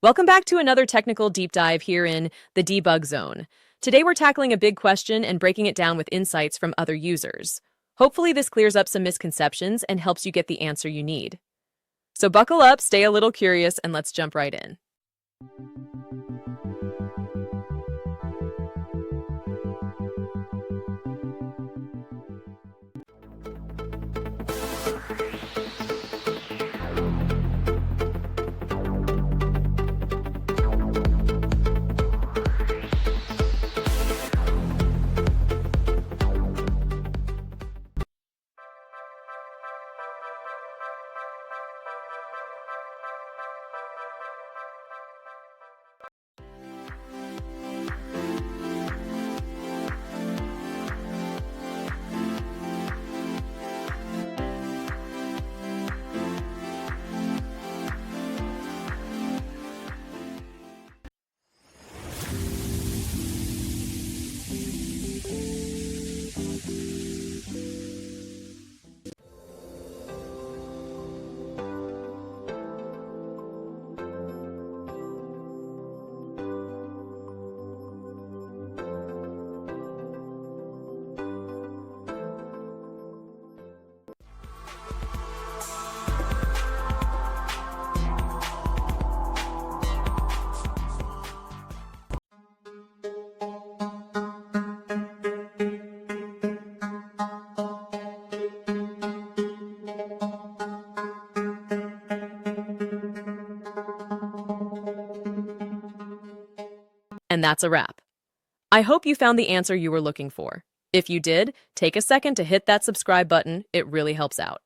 Welcome back to another technical deep dive here in the debug zone. Today we're tackling a big question and breaking it down with insights from other users. Hopefully this clears up some misconceptions and helps you get the answer you need. So buckle up, stay a little curious, and let's jump right in. And that's a wrap. I hope you found the answer you were looking for. If you did, take a second to hit that subscribe button. It really helps out.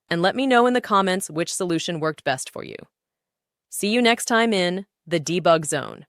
And let me know in the comments which solution worked best for you. See you next time in the debug zone.